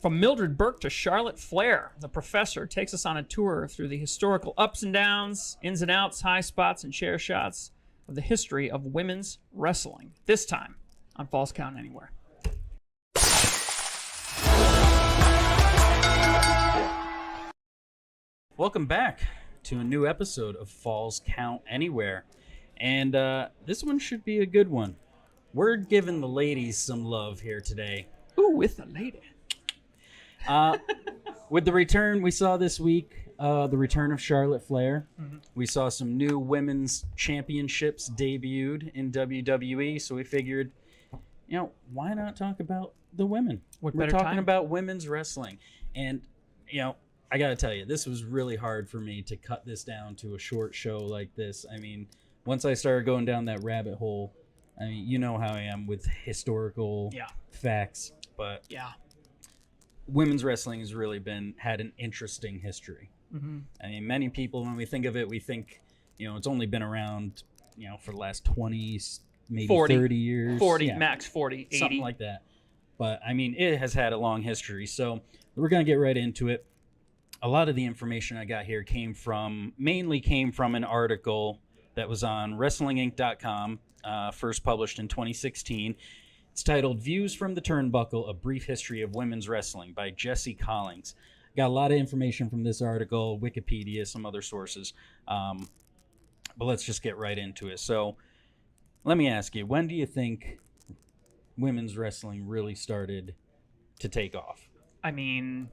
From Mildred Burke to Charlotte Flair, the professor takes us on a tour through the historical ups and downs, ins and outs, high spots, and chair shots of the history of women's wrestling. This time on Falls Count Anywhere. Welcome back to a new episode of Falls Count Anywhere. And this one should be a good one. We're giving the ladies some love here today. Ooh, with the lady. With the return we saw this week, the return of Charlotte Flair. Mm-hmm. We saw some new women's championships debuted in WWE, so we figured, why not talk about the women? We're talking about women's wrestling. And, I got to tell you, this was really hard for me to cut this down to a short show like this. I mean, once I started going down that rabbit hole, I mean, you know how I am with historical facts, but women's wrestling has really had an interesting history. Mm-hmm. I mean, many people, when we think of it, we think, it's only been around, for the last 20, maybe 40, 30 years. 40, max 40, 80. Something like that. But, I mean, it has had a long history. So we're going to get right into it. A lot of the information I got here mainly came from an article that was on WrestlingInc.com, first published in 2016. It's titled Views from the Turnbuckle, A Brief History of Women's Wrestling by Jesse Collings. Got a lot of information from this article, Wikipedia, some other sources. But let's just get right into it. So let me ask you, when do you think women's wrestling really started to take off? I mean,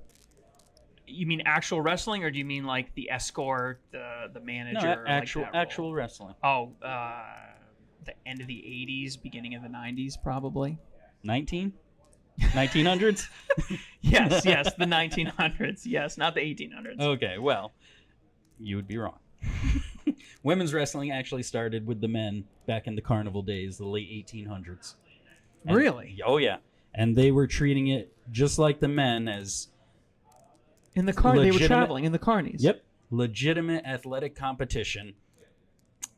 you mean actual wrestling, or do you mean like the escort, the manager? No, actual wrestling. Oh, the end of the 80s, beginning of the 90s, probably. 1900s? Yes, the 1900s. Yes, not the 1800s. Okay, well, you would be wrong. Women's wrestling actually started with the men back in the carnival days, the late 1800s. Really? Oh, yeah. And they were treating it just like the men as... In the car, they were traveling in the carnies. Yep. Legitimate athletic competition.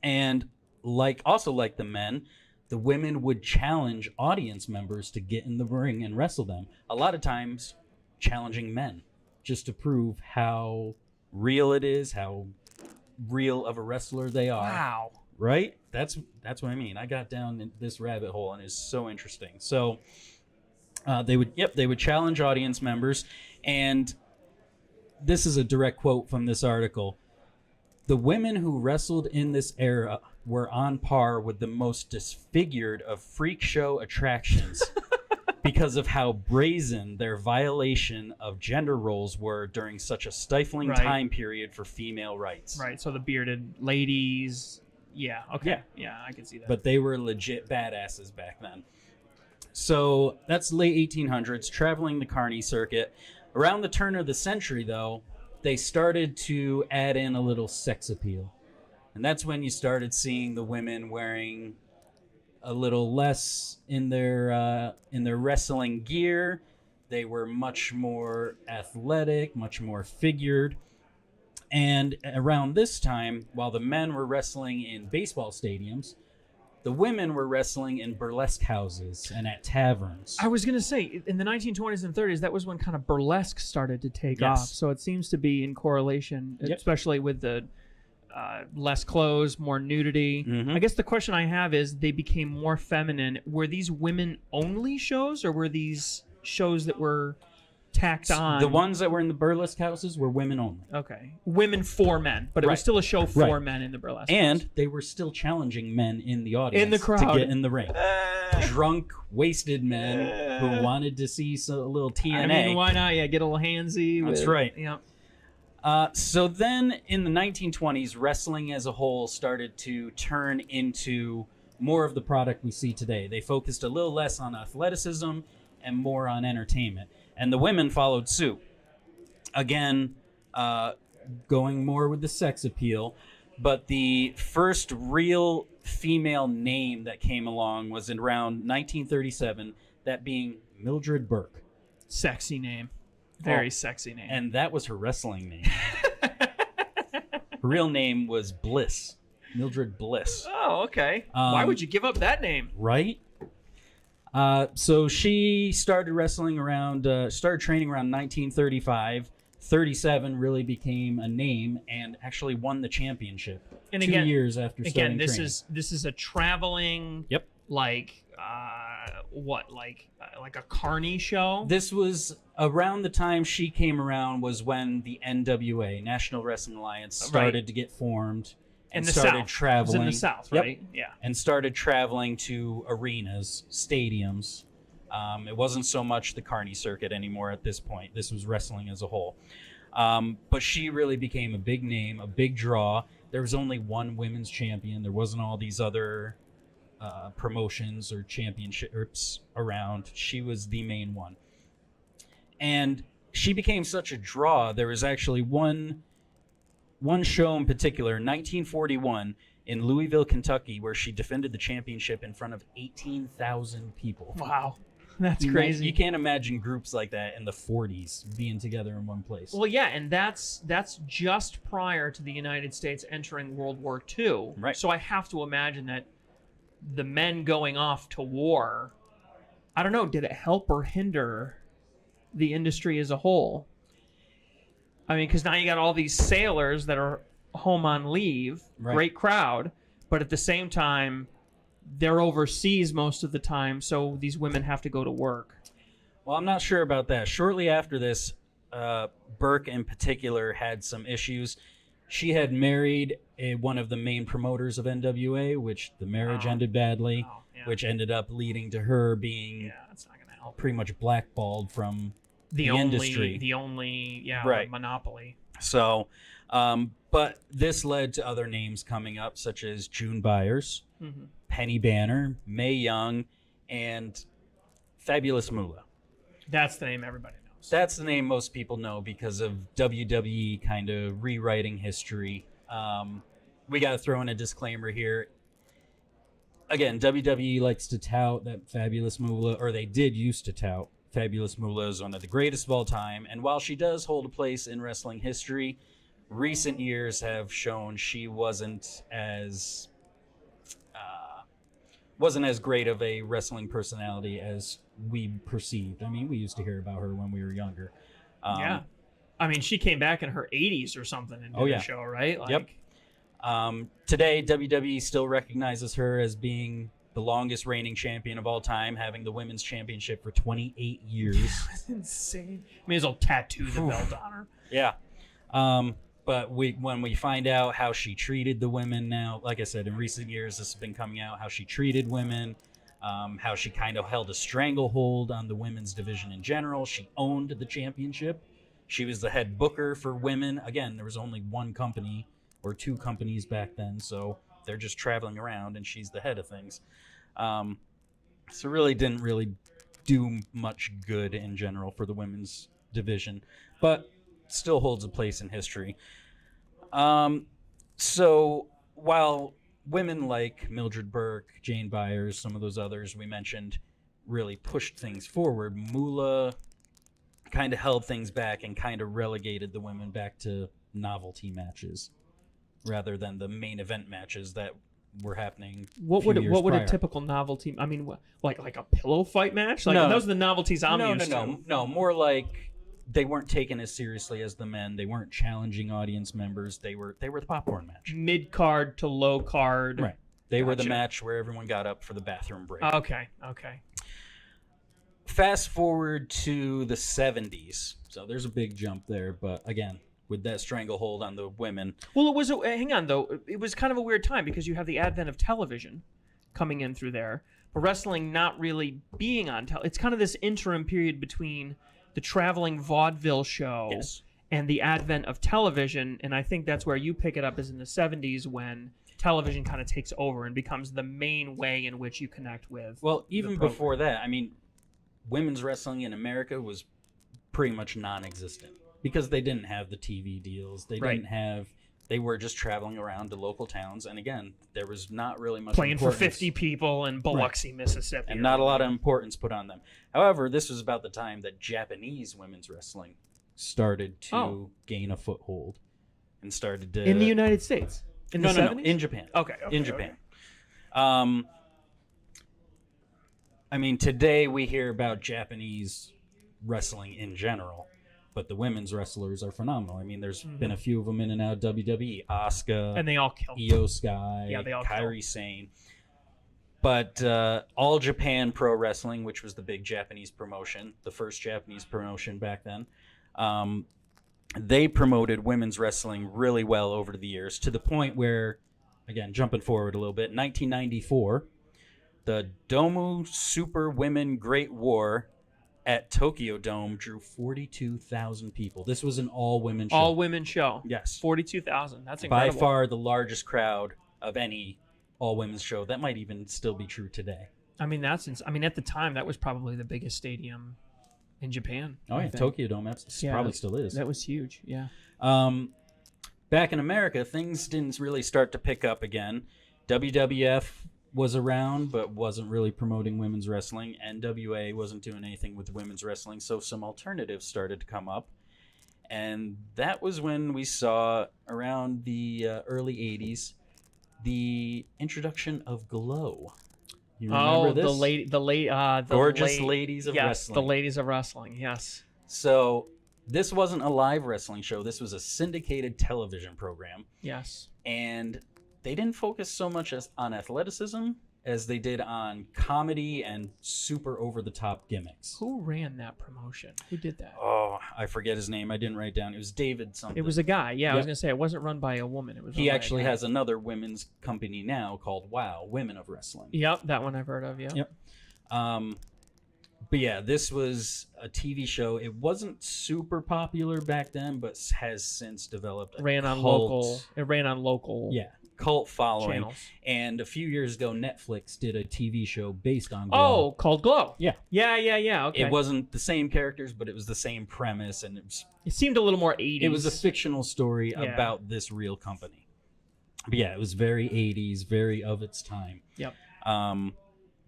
And also like the men, the women would challenge audience members to get in the ring and wrestle them. A lot of times challenging men just to prove how real it is, how real of a wrestler they are. Wow. Right? That's what I mean. I got down in this rabbit hole and it's so interesting. So they would challenge audience members, and this is a direct quote from this article. The women who wrestled in this era were on par with the most disfigured of freak show attractions because of how brazen their violation of gender roles were during such a stifling time period for female rights. Right, so the bearded ladies. Yeah, okay. Yeah, I can see that. But they were legit badasses back then. So that's late 1800s, traveling the carny circuit. Around the turn of the century, though, they started to add in a little sex appeal. And that's when you started seeing the women wearing a little less in their wrestling gear. They were much more athletic, much more figured. And around this time, while the men were wrestling in baseball stadiums, the women were wrestling in burlesque houses and at taverns. I was going to say, in the 1920s and 30s, that was when kind of burlesque started to take off. So it seems to be in correlation, especially with the less clothes, more nudity. Mm-hmm. I guess the question I have is, they became more feminine. Were these women-only shows, or were these shows that were tacked on? The ones that were in the burlesque houses were women only. Okay. Women for men, but it was still a show for men in the burlesque And house. They were still challenging men in the audience in the crowd to get in the ring. Drunk, wasted men who wanted to see a little TNA. I mean, why not? Yeah, get a little handsy. That's right. Yeah. So then in the 1920s, wrestling as a whole started to turn into more of the product we see today. They focused a little less on athleticism and more on entertainment. And the women followed suit. Again, going more with the sex appeal. But the first real female name that came along was in around 1937, that being Mildred Burke. Sexy name. Very sexy name. And that was her wrestling name. Her real name was Bliss. Mildred Bliss. Oh, okay. Why would you give up that name? Right? So she started wrestling started training around 1935. 37 really became a name and actually won the championship and 2 years after starting this training. This is a traveling like a carny show. This was around the time she came around was when the NWA, National Wrestling Alliance, started to get formed and started traveling. It was in the South, right? Yeah. And started traveling to arenas, stadiums. It wasn't so much the carny circuit anymore at this point. This was wrestling as a whole. But she really became a big name, a big draw. There was only one women's champion. There wasn't all these other promotions or championships around. She was the main one. And she became such a draw. There was actually one show in particular, 1941, in Louisville, Kentucky, where she defended the championship in front of 18,000 people. Wow. That's crazy. You can't imagine groups like that in the 40s being together in one place. Well, yeah, and that's just prior to the United States entering World War II. Right. So I have to imagine that the men going off to war, I don't know, did it help or hinder the industry as a whole? I mean, because now you got all these sailors that are home on leave, great crowd, but at the same time, they're overseas most of the time, so these women have to go to work. Well, I'm not sure about that. Shortly after this, Burke in particular had some issues. She had married one of the main promoters of NWA, which the marriage ended badly, which ended up leading to her being that's not gonna help. Pretty much blackballed from the industry. The only monopoly. So, but this led to other names coming up, such as June Byers, Penny Banner, Mae Young, and Fabulous Moolah. That's the name everybody knows. That's the name most people know because of WWE kind of rewriting history. We got to throw in a disclaimer here. Again, WWE likes to tout that Fabulous Moolah, or they did used to tout Fabulous Moolah as one of the greatest of all time. And while she does hold a place in wrestling history, recent years have shown she wasn't as great of a wrestling personality as we perceived. I mean, we used to hear about her when we were younger. I mean, she came back in her 80s or something and did a show, right? Today, WWE still recognizes her as being the longest reigning champion of all time, having the women's championship for 28 years. That's insane. May as well tattoo the belt on her. Yeah. But when we find out how she treated the women now, like I said, in recent years, this has been coming out, how she treated women, how she kind of held a stranglehold on the women's division in general. She owned the championship. She was the head booker for women. Again, there was only one company or two companies back then, so they're just traveling around, and she's the head of things. So really didn't really do much good in general for the women's division, but still holds a place in history. So while women like Mildred Burke, Jane Byers, some of those others we mentioned really pushed things forward, Moolah kind of held things back and kind of relegated the women back to novelty matches rather than the main event matches that were happening. What would a typical novelty? I mean, like a pillow fight match? Like those are the novelties I'm used to. No, more like they weren't taken as seriously as the men. They weren't challenging audience members. They were the popcorn match. Mid card to low card. Right. They were the match where everyone got up for the bathroom break. Okay. Fast forward to the 70s. So there's a big jump there, but again, with that stranglehold on the women. Well, it was hang on though. It was kind of a weird time because you have the advent of television coming in through there, but wrestling not really being on television. It's kind of this interim period between the traveling vaudeville show and the advent of television, and I think that's where you pick it up is in the 70s when television kind of takes over and becomes the main way in which you connect with. Well, even before that, I mean, women's wrestling in America was pretty much non-existent because they didn't have the TV deals. They didn't have. They were just traveling around to local towns, and again, there was not really much playing for 50 people in Biloxi, Mississippi, and not a lot of importance put on them. However, this was about the time that Japanese women's wrestling started to gain a foothold and started to in the United States. No, in Japan. Okay, in Japan. I mean, today we hear about Japanese wrestling in general, but the women's wrestlers are phenomenal. I mean, there's been a few of them in and out of WWE. Asuka, and they all killed. Io Sky, they all Kairi Sane. But All Japan Pro Wrestling, which was the big Japanese promotion, the first Japanese promotion back then, they promoted women's wrestling really well over the years, to the point where, again, jumping forward a little bit, 1994, the Domu Super Women Great War at Tokyo Dome drew 42,000 people. This was an all-women show. All-women show. Yes. 42,000. That's incredible. By far the largest crowd of any all-women's show. That might even still be true today. I mean, at the time, that was probably the biggest stadium in Japan. Oh, yeah, Tokyo Dome probably still is. That was huge, yeah. Back in America, things didn't really start to pick up again. WWF was around, but wasn't really promoting women's wrestling. NWA wasn't doing anything with women's wrestling, so some alternatives started to come up. And that was when we saw, around the early 80s, the introduction of Glow. You remember this? The Gorgeous Ladies of Wrestling. The Ladies of Wrestling, yes. So this wasn't a live wrestling show. This was a syndicated television program. Yes. And they didn't focus so much on athleticism as they did on comedy and super over-the-top gimmicks. Who ran that promotion? Who did that? Oh, I forget his name. I didn't write down. It was David something. It was a guy. Yeah, I was going to say, it wasn't run by a woman. It was. He actually has another women's company now called WOW, Women of Wrestling. Yep, that one I've heard of, yeah. Yep. But yeah, this was a TV show. It wasn't super popular back then, but has since developed It ran on local cult following. Channels. And a few years ago, Netflix did a TV show based on Glow. Oh, called Glow. Yeah. Yeah. Okay. It wasn't the same characters, but it was the same premise, and it seemed a little more 80s. It was a fictional story about this real company. But yeah, it was very 80s, very of its time. Yep.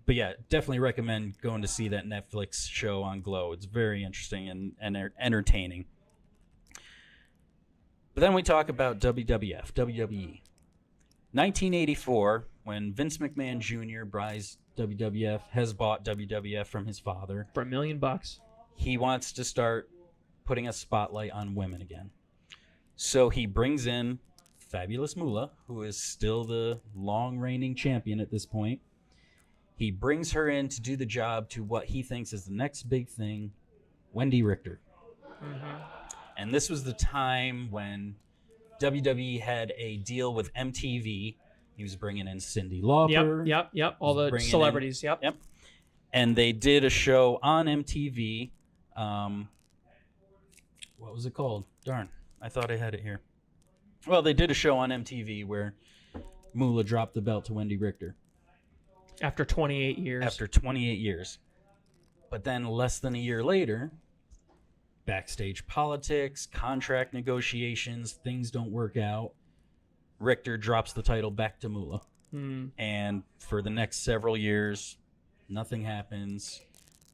But yeah, definitely recommend going to see that Netflix show on Glow. It's very interesting and entertaining. But then we talk about WWE. 1984, when Vince McMahon Jr. buys WWF, has bought WWF from his father. For $1 million. He wants to start putting a spotlight on women again. So he brings in Fabulous Moolah, who is still the long-reigning champion at this point. He brings her in to do the job to what he thinks is the next big thing, Wendy Richter. Mm-hmm. And this was the time when WWE had a deal with MTV. He was bringing in Cyndi Lauper. Yep. All the celebrities. Yep. And they did a show on MTV. What was it called? Darn, I thought I had it here. Well, they did a show on MTV where Moolah dropped the belt to Wendy Richter. After 28 years. After 28 years. But then less than a year later, backstage politics, contract negotiations, things don't work out. Richter drops the title back to Moolah. And for the next several years, nothing happens.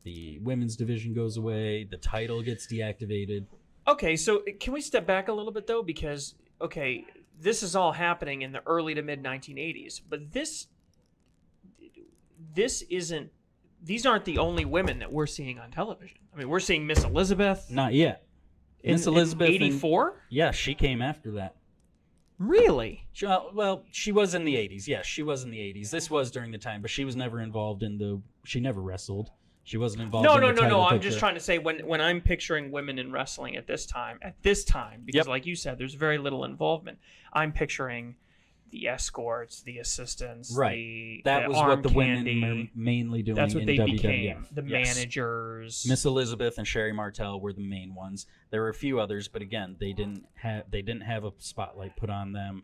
The women's division goes away. The title gets deactivated. Okay, so can we step back a little bit, though? Because, okay, this is all happening in the early to mid-1980s. But this isn't... These aren't the only women that we're seeing on television. I mean, we're seeing Miss Elizabeth. Not yet. Miss Elizabeth. 84? Yeah, she came after that. Really? Well, she was in the 80s. Yes, she was in the 80s. This was during the time, but she was never involved in the... She never wrestled. She wasn't involved in the title No. I'm picture. just trying to say, when I'm picturing women in wrestling at this time, because like you said, there's very little involvement, I'm picturing the escorts, the assistants, right. That was what the women were mainly doing. That's what in they WWF. became. The managers. Miss Elizabeth and Sherry Martel were the main ones. There were a few others, but again, they didn't have a spotlight put on them.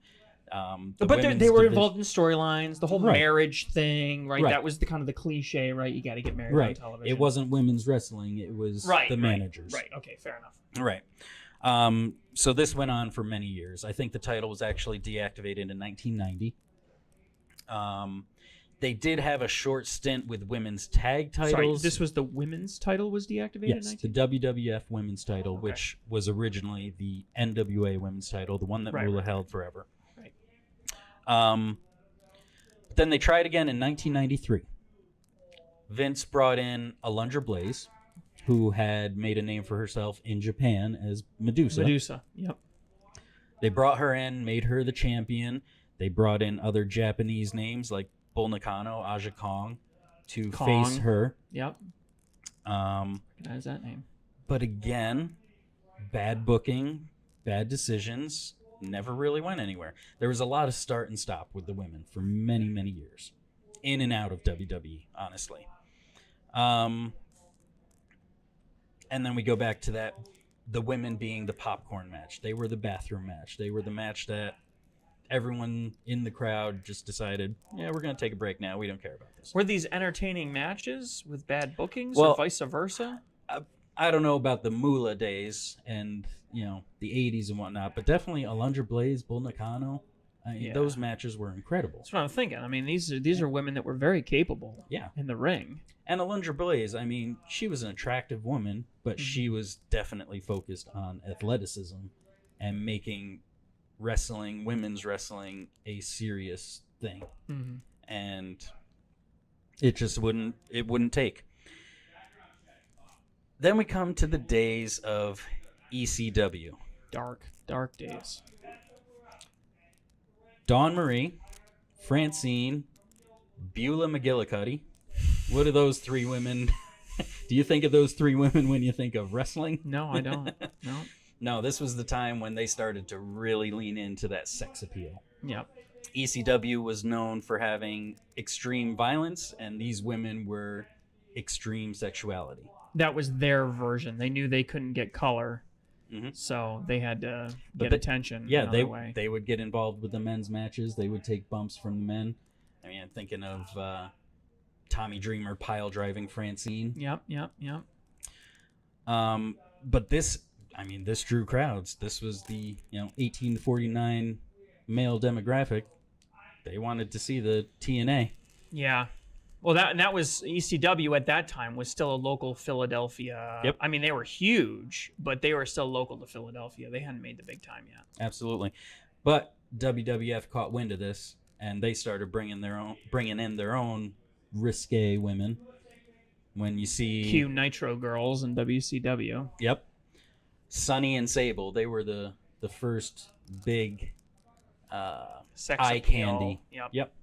But they were involved in storylines, the whole marriage thing, right? That was the kind of the cliche, right? You got to get married on television. It wasn't women's wrestling; it was the managers. Right. Okay. Fair enough. Right. So this went on for many years. I think the title was actually deactivated in 1990. They did have a short stint with women's tag titles. Sorry, this was the women's title was deactivated? Yes, the WWF women's title, which was originally the NWA women's title, the one that Moolah held forever. Right. But then they tried again in 1993. Vince brought in Alundra Blaze, who had made a name for herself in Japan as Medusa. Medusa, yep. They brought her in, made her the champion. They brought in other Japanese names like Bull Nakano, Aja Kong to face her. Yep. Recognize that name. But again, bad booking, bad decisions, never really went anywhere. There was a lot of start and stop with the women for many, many years. In and out of WWE, honestly. And then we go back to that, the women being the popcorn match. They were the bathroom match. They were the match that everyone in the crowd just decided, yeah, we're going to take a break now. We don't care about this. Were these entertaining matches with bad bookings or vice versa? I don't know about the Moolah days and, you know, the 80s and whatnot, but definitely Alundra Blaze, Bull Nakano, those matches were incredible. That's what I'm thinking. I mean, these are women that were very capable in the ring. And Alundra Blaze, I mean, she was an attractive woman, but she was definitely focused on athleticism and making wrestling, women's wrestling, a serious thing. Mm-hmm. And it just wouldn't take. Then we come to the days of ECW. Dark days. Dawn Marie, Francine, Beulah McGillicuddy. What are those three women? Do you think of those three women when you think of wrestling? No, I don't. No. No, this was the time when they started to really lean into that sex appeal. Yep. ECW was known for having extreme violence, and these women were extreme sexuality. That was their version. They knew they couldn't get color, so they had to get attention. Yeah, they would get involved with the men's matches. They would take bumps from the men. I mean, I'm thinking of Tommy Dreamer pile driving Francine. Yep. But this drew crowds. This was the 18 to 49 male demographic. They wanted to see the TNA. Yeah. Well, that was ECW at that time was still a local Philadelphia. Yep. I mean, they were huge, but they were still local to Philadelphia. They hadn't made the big time yet. Absolutely. But WWF caught wind of this, and they started bringing in their own risque women. When you see Q Nitro girls in WCW. Yep. Sunny and Sable, they were the first big sex eye appeal. candy. Yep.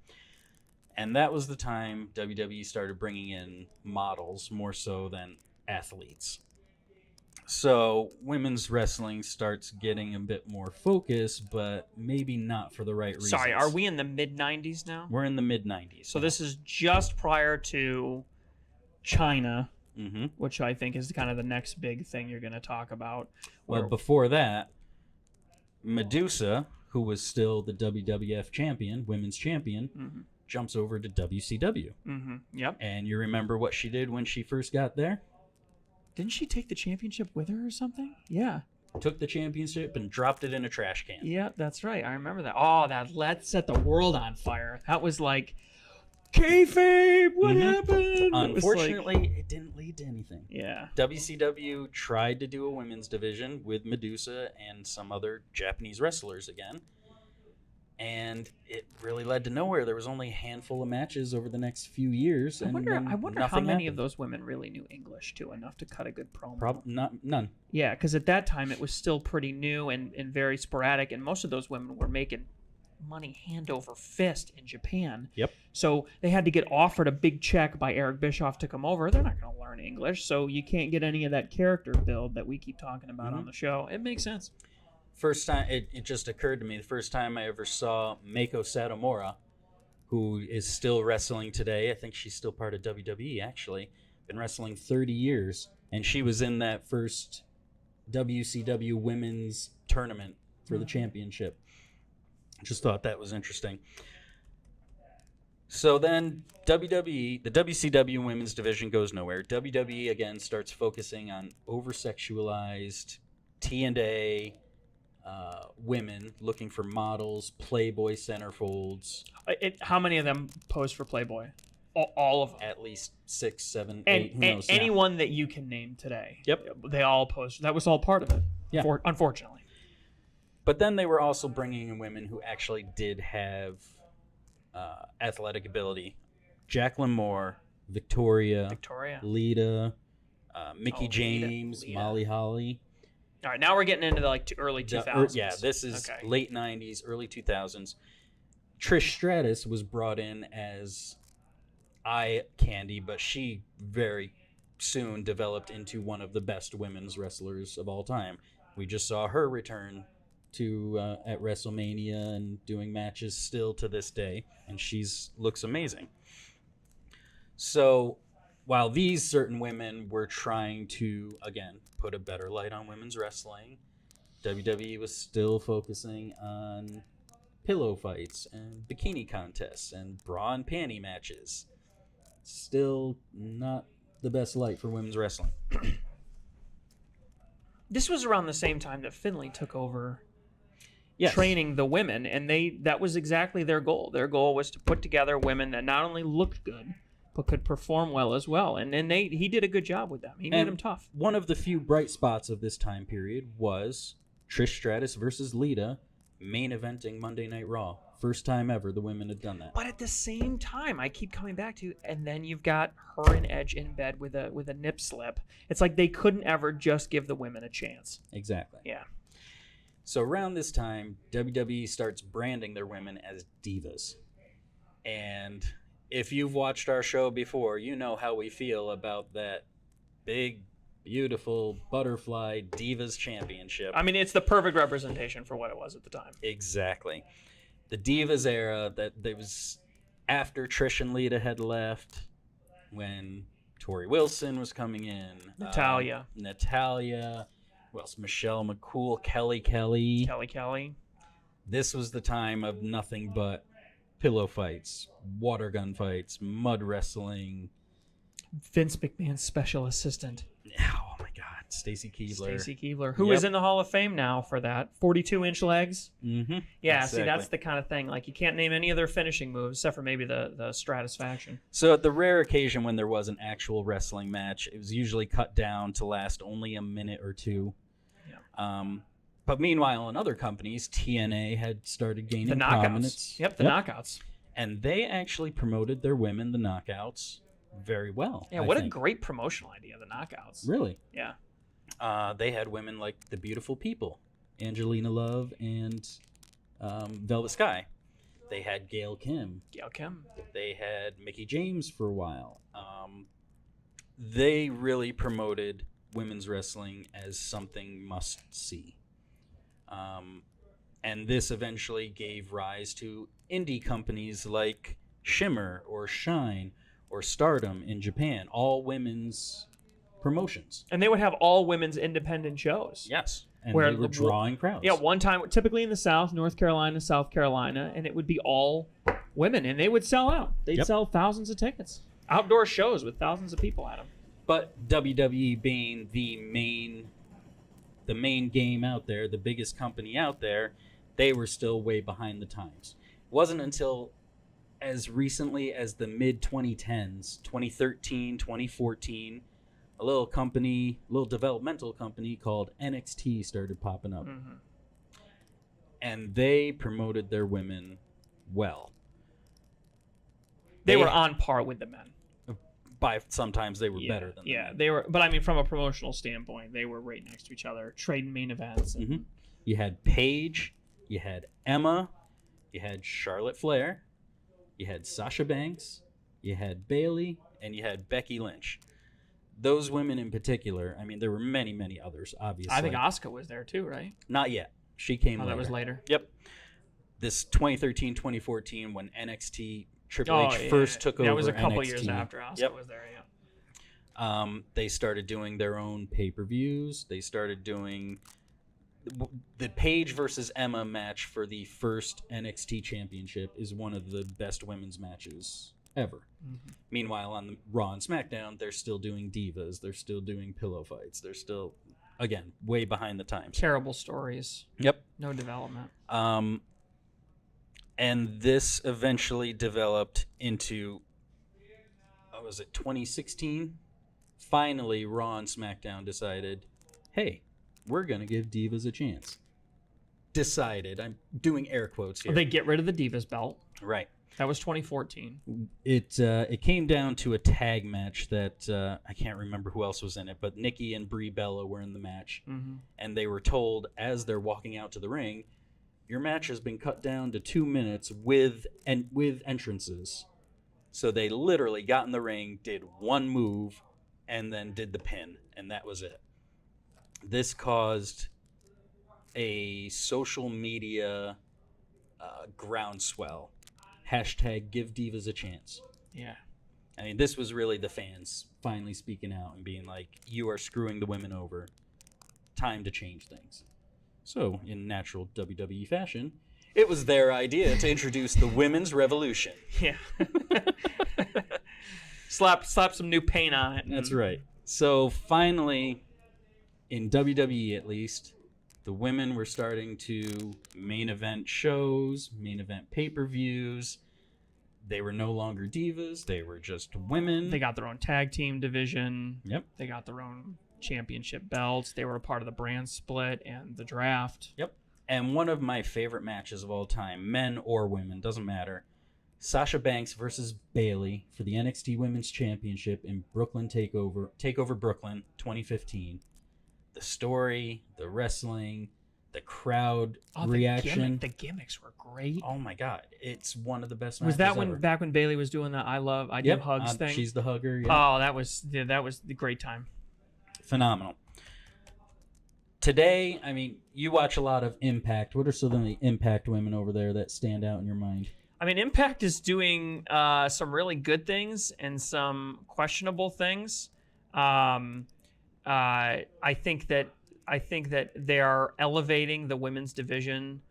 And that was the time WWE started bringing in models more so than athletes. So women's wrestling starts getting a bit more focus, but maybe not for the right reasons. Sorry, are we in the mid-90s now? We're in the mid-90s. So this is just prior to China, mm-hmm. which I think is kind of the next big thing you're going to talk about. Well, before that, Medusa, who was still the WWF champion, women's champion, mm-hmm. jumps over to WCW. Mm-hmm. Yep. And you remember what she did when she first got there? Didn't she take the championship with her or something? Yeah. Took the championship and dropped it in a trash can. Yeah, that's right. I remember that. Oh, that set the world on fire. That was like, kayfabe, what happened? Unfortunately, it didn't lead to anything. Yeah. WCW tried to do a women's division with Medusa and some other Japanese wrestlers again. And it really led to nowhere. There was only a handful of matches over the next few years. I wonder how many happened. of those women really knew English, too, enough to cut a good promo. None. Yeah, because at that time it was still pretty new and very sporadic, and most of those women were making money hand over fist in Japan. Yep. So they had to get offered a big check by Eric Bischoff to come over. They're not going to learn English, so you can't get any of that character build that we keep talking about on the show. It makes sense. First time, it just occurred to me, the first time I ever saw Meiko Satomura, who is still wrestling today. I think she's still part of WWE, actually. Been wrestling 30 years. And she was in that first WCW women's tournament for the championship. Just thought that was interesting. So then the WCW women's division goes nowhere. WWE, again, starts focusing on over-sexualized TNA women, looking for models, Playboy centerfolds. How many of them posed for Playboy? All of them. At least 6, 7, 8. Who knows? Anyone that you can name today. Yep. They all posed. That was all part of it. Yeah. Unfortunately. But then they were also bringing in women who actually did have athletic ability. Jacqueline Moore, Victoria, Victoria. Lita, Mickey Lita, James, Lita. Molly Holly. All right, now we're getting into the early 2000s. Yeah, this is okay. late 90s, early 2000s. Trish Stratus was brought in as eye candy, but she very soon developed into one of the best women's wrestlers of all time. We just saw her return to at WrestleMania and doing matches still to this day, and looks amazing. So while these certain women were trying to, again, put a better light on women's wrestling, WWE was still focusing on pillow fights and bikini contests and bra and panty matches. Still not the best light for women's wrestling. This was around the same time that Finlay took over Yes. training the women, and that was exactly their goal. Their goal was to put together women that not only looked good, but could perform well as well. And he did a good job with them. He made them tough. One of the few bright spots of this time period was Trish Stratus versus Lita main eventing Monday Night Raw. First time ever the women had done that. But at the same time, I keep coming back to, and then you've got her and Edge in bed with a nip slip. It's like they couldn't ever just give the women a chance. Exactly. Yeah. So around this time, WWE starts branding their women as divas. And if you've watched our show before, you know how we feel about that big, beautiful butterfly Divas Championship. I mean, it's the perfect representation for what it was at the time. Exactly. The Divas era that there was after Trish and Lita had left, when Tori Wilson was coming in. Natalia. Who else? Michelle McCool, Kelly. This was the time of nothing but pillow fights, water gun fights, mud wrestling. Vince McMahon's special assistant. Oh my God, Stacy Keibler. Who is in the Hall of Fame now for that. 42-inch legs. Mm-hmm. Yeah, Exactly. See, that's the kind of thing. Like, you can't name any of their finishing moves except for maybe the Stratisfaction. So at the rare occasion when there was an actual wrestling match, it was usually cut down to last only a minute or two. Yeah. But meanwhile, in other companies, TNA had started gaining The knockouts. prominence. Yep, the knockouts. And they actually promoted their women, the knockouts, very well. Yeah, what a great promotional idea, the knockouts. Really? Yeah. They had women like the Beautiful People, Angelina Love, and Velvet Sky. They had Gail Kim. They had Mickey James for a while. They really promoted women's wrestling as something must-see. And this eventually gave rise to indie companies like Shimmer or Shine or Stardom in Japan, all women's promotions. And they would have all women's independent shows. Yes. And where they were drawing crowds. Yeah, one time, typically in the South, North Carolina, South Carolina, and it would be all women, and they would sell out. They'd sell thousands of tickets. Outdoor shows with thousands of people at them. But WWE being the main game out there, the biggest company out there, they were still way behind the times. It wasn't until as recently as the mid-2010s, 2013, 2014, a little developmental company called NXT started popping up. Mm-hmm. And they promoted their women well. They were on par with the men. Sometimes they were better than them. Yeah, they were. But I mean, from a promotional standpoint, they were right next to each other, trading main events. And, Mm-hmm. You had Paige, you had Emma, you had Charlotte Flair, you had Sasha Banks, you had Bayley, and you had Becky Lynch. Those women in particular, I mean, there were many, many others, obviously. I think Asuka was there too, right? Not yet. She came later. That was later. Yep. This 2013, 2014, when NXT Triple H first took over. That was a couple NXT. years after Asuka was there, yeah. They started doing their own pay-per-views. They started doing the Paige versus Emma match for the first NXT championship is one of the best women's matches ever. Mm-hmm. Meanwhile, on the Raw and SmackDown, they're still doing divas. They're still doing pillow fights. They're still, again, way behind the times. Terrible stories. Yep. No development. And this eventually developed into, 2016? Finally, Raw and SmackDown decided, hey, we're going to give divas a chance. Decided. I'm doing air quotes here. They get rid of the Divas belt. Right. That was 2014. It came down to a tag match that I can't remember who else was in it, but Nikki and Brie Bella were in the match, and they were told as they're walking out to the ring, your match has been cut down to 2 minutes with entrances. So they literally got in the ring, did one move, and then did the pin, and that was it. This caused a social media groundswell. Hashtag give divas a chance. Yeah. I mean, this was really the fans finally speaking out and being like, you are screwing the women over. Time to change things. So, in natural WWE fashion, it was their idea to introduce the women's revolution. Yeah. slap some new paint on it. That's right. So, finally, in WWE at least, the women were starting to main event shows, main event pay-per-views. They were no longer divas. They were just women. They got their own tag team division. Yep. They got their own championship belts. They were a part of the brand split and the draft. Yep. And one of my favorite matches of all time, men or women, doesn't matter. Sasha Banks versus Bayley for the NXT Women's Championship in Brooklyn Takeover Brooklyn 2015. The story, the wrestling, the crowd reaction. The gimmicks were great. Oh my God. It's one of the best matches. Was that ever. Back when Bayley was doing the I do hugs thing? She's the hugger. Yep. Oh, that was the great time. Phenomenal. Today, I mean, you watch a lot of Impact. What are some of the Impact women over there that stand out in your mind? I mean, Impact is doing some really good things and some questionable things. I think that they are elevating the women's division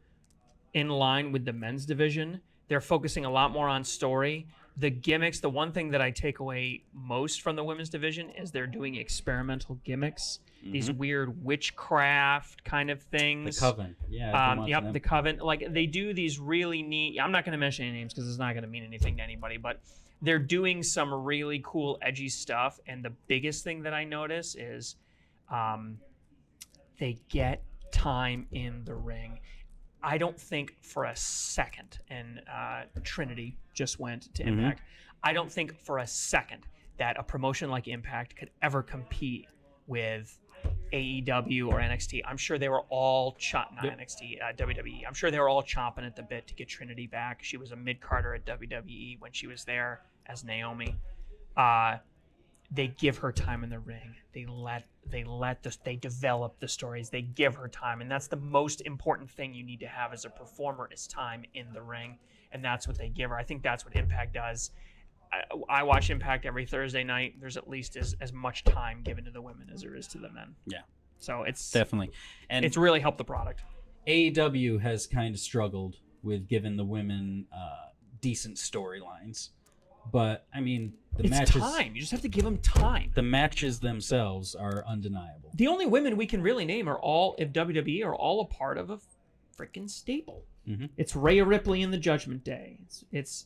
in line with the men's division. They're focusing a lot more on story. The gimmicks, the one thing that I take away most from the women's division is they're doing experimental gimmicks. These weird witchcraft kind of things. The Coven. Yeah. Yep, the Coven. Like, they do these really neat... I'm not going to mention any names because it's not going to mean anything to anybody, but they're doing some really cool, edgy stuff. And the biggest thing that I notice is they get time in the ring. I don't think for a second, and Trinity just went to Impact, I don't think for a second that a promotion like Impact could ever compete with AEW or NXT. I'm sure they were all NXT, WWE. I'm sure they were all chomping at the bit to get Trinity back. She was a mid-carder at WWE when she was there as Naomi. They give her time in the ring. They develop the stories. They give her time, and that's the most important thing you need to have as a performer is time in the ring, and that's what they give her. I think that's what Impact does. I watch Impact every Thursday night. There's at least as much time given to the women as there is to the men. Yeah. So it's definitely, and it's really helped the product. AEW has kind of struggled with giving the women decent storylines, but I mean, it's time. You just have to give them time. The matches themselves are undeniable. The only women we can really name are all, if WWE, are all a part of a freaking stable. It's Rhea Ripley in the Judgment Day. It's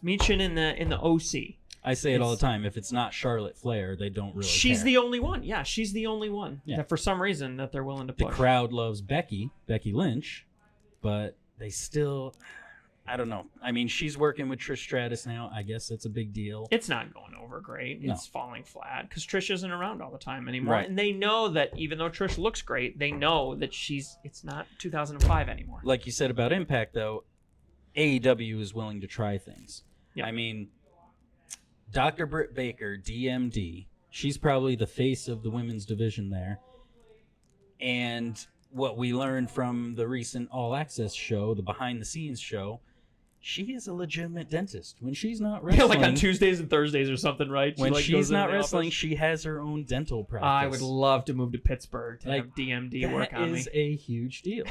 Michin in the OC. I say it all the time. If it's not Charlotte Flair, they don't really. She's care. the only one. Yeah, she's the only one. Yeah. That for some reason that they're willing to push. The crowd loves Becky Lynch, but they still. I don't know. I mean, she's working with Trish Stratus now. I guess that's a big deal. It's not going over great. No. It's falling flat because Trish isn't around all the time anymore. Right. And they know that even though Trish looks great, they know that it's not 2005 anymore. Like you said about Impact, though, AEW is willing to try things. Yeah. I mean, Dr. Britt Baker, DMD, she's probably the face of the women's division there. And what we learned from the recent All Access show, the behind-the-scenes show, she is a legitimate dentist. When she's not wrestling... Yeah, like on Tuesdays and Thursdays or something, right? When she's not wrestling, she has her own dental practice. I would love to move to Pittsburgh to have DMD work on me. That is a huge deal.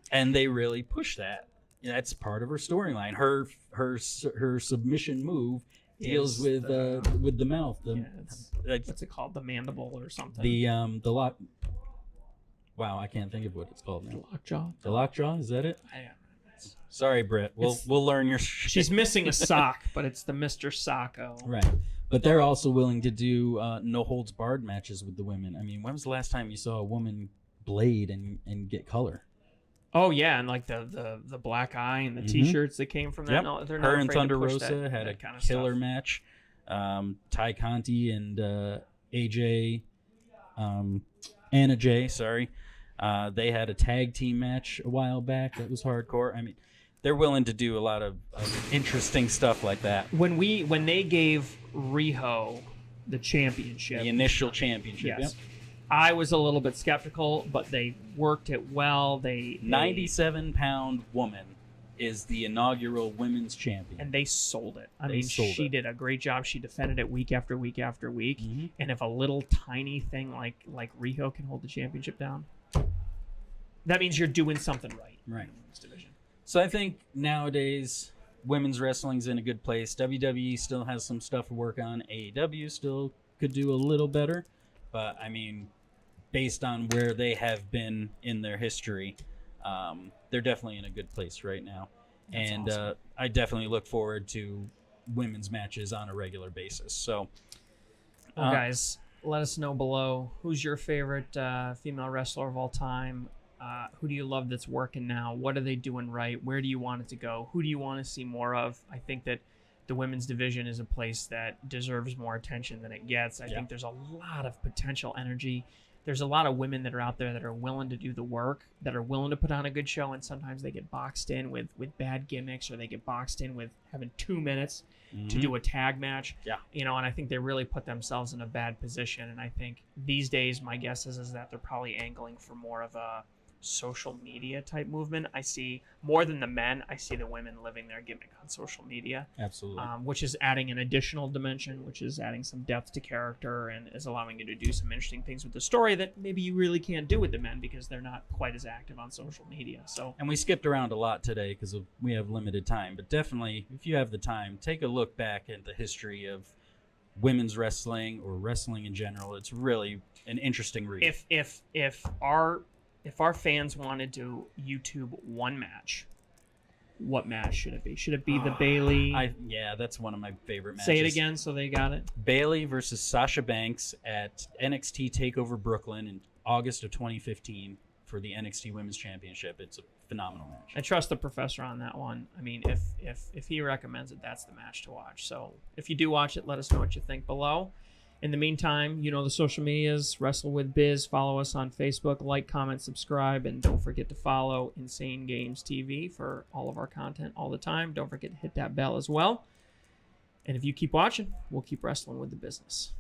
And they really push that. That's part of her storyline. Her submission move deals with the mouth. What's it called? The mandible or something? The lock... Wow, I can't think of what it's called now. The lockjaw? The lockjaw? Is that it? Yeah. Sorry, Britt. We'll learn your... She's missing a sock, but it's the Mr. Socko. Right. But they're also willing to do no-holds-barred matches with the women. I mean, when was the last time you saw a woman blade and get color? Oh yeah, and like the black eye and the T-shirts that came from that. Yep. No, they're Her not and afraid Thunder to push Rosa had a kind of killer stuff. match. Ty Conti and AJ, Anna Jay, sorry. They had a tag team match a while back that was hardcore. I mean, they're willing to do a lot of interesting stuff like that. When they gave Riho the championship, The initial championship. yes, Yep. I was a little bit skeptical, but they worked it well. They 97-pound woman is the inaugural women's champion. and they sold it. I They mean, sold she it. did a great job. She defended it week after week after week. And if a little tiny thing like Riho can hold the championship down, that means you're doing something right. Right. In the women's division. So I think nowadays women's wrestling's in a good place. WWE still has some stuff to work on. AEW still could do a little better, but I mean, based on where they have been in their history, they're definitely in a good place right now. That's and awesome. I definitely look forward to women's matches on a regular basis. So, Well, guys, let us know below who's your favorite female wrestler of all time. Who do you love that's working now? What are they doing right? Where do you want it to go? Who do you want to see more of? I think that the women's division is a place that deserves more attention than it gets. I think there's a lot of potential energy. There's a lot of women that are out there that are willing to do the work, that are willing to put on a good show, and sometimes they get boxed in with bad gimmicks, or they get boxed in with having 2 minutes to do a tag match. Yeah. You know, and I think they really put themselves in a bad position. And I think these days, my guess is that they're probably angling for more of a social media type movement. I see more than the men. I see the women living their gimmick on social media, absolutely. which is adding an additional dimension, which is adding some depth to character, and is allowing you to do some interesting things with the story that maybe you really can't do with the men because they're not quite as active on social media. So, And we skipped around a lot today because we have limited time, but definitely, if you have the time, take a look back at the history of women's wrestling or wrestling in general. It's really an interesting read. if our fans wanted to YouTube one match, what match should it be? Should it be the Bailey? Yeah, that's one of my favorite matches. Say it again so they got it. Bailey versus Sasha Banks at NXT TakeOver Brooklyn in August of 2015 for the NXT Women's Championship. It's a phenomenal match. I trust the professor on that one. I mean, if he recommends it, that's the match to watch. So if you do watch it, let us know what you think below. In the meantime, you know the social medias, Wrestle with Biz. Follow us on Facebook, like, comment, subscribe, and don't forget to follow Insane Games TV for all of our content all the time. Don't forget to hit that bell as well. And if you keep watching, we'll keep wrestling with the business.